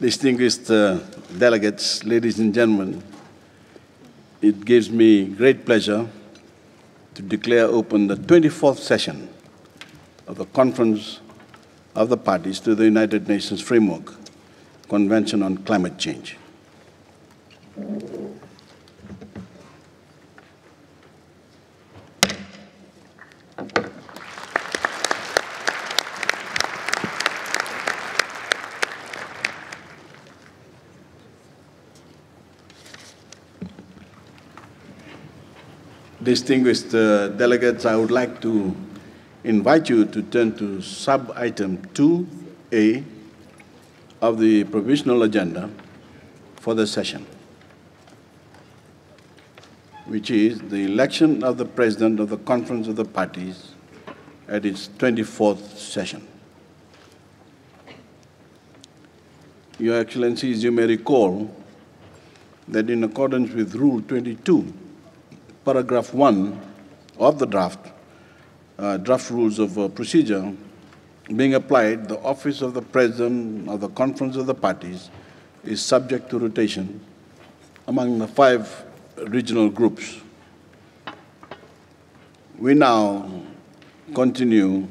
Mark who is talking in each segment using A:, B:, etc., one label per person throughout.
A: Distinguished delegates, ladies and gentlemen, it gives me great pleasure to declare open the 24th session of the Conference of the Parties to the United Nations Framework Convention on Climate Change. Distinguished delegates, I would like to invite you to turn to sub-item 2A of the provisional agenda for the session, which is the election of the President of the Conference of the Parties at its 24th session. Your Excellencies, you may recall that in accordance with Rule 22, Paragraph 1 of the draft rules of procedure being applied, the office of the President of the Conference of the Parties is subject to rotation among the 5 regional groups. We now continue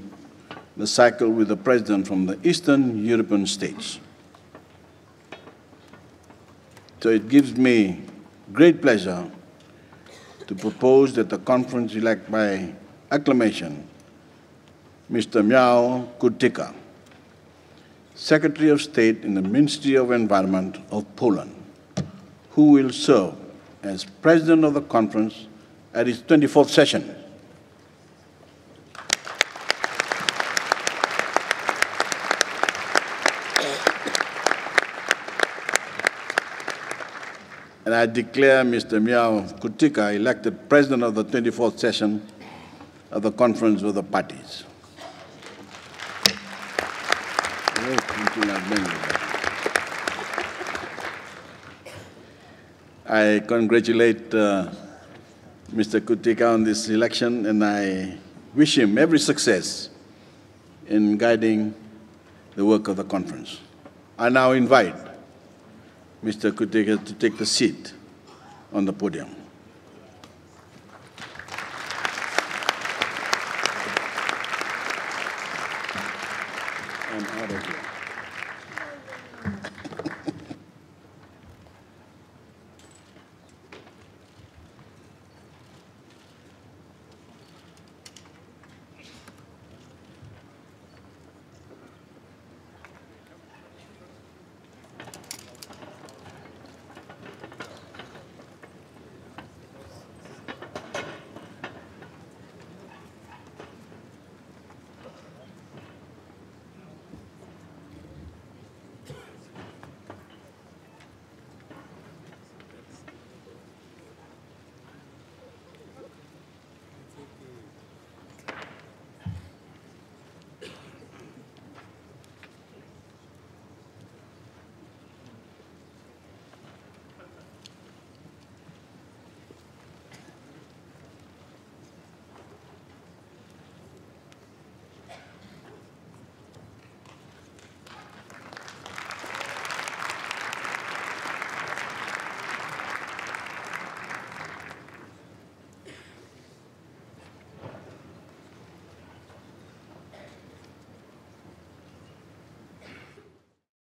A: the cycle with the President from the Eastern European states. So it gives me great pleasure to propose that the conference elect by acclamation Mr. Michael Kurtyka, Secretary of State in the Ministry of Environment of Poland, who will serve as President of the conference at its 24th session. And I declare Mr. Michael Kurtyka elected President of the 24th session of the Conference of the Parties. I congratulate Mr. Kurtyka on this election, and I wish him every success in guiding the work of the conference. I now invite Mr. Kurtyka to take the seat on the podium. I'm out of here.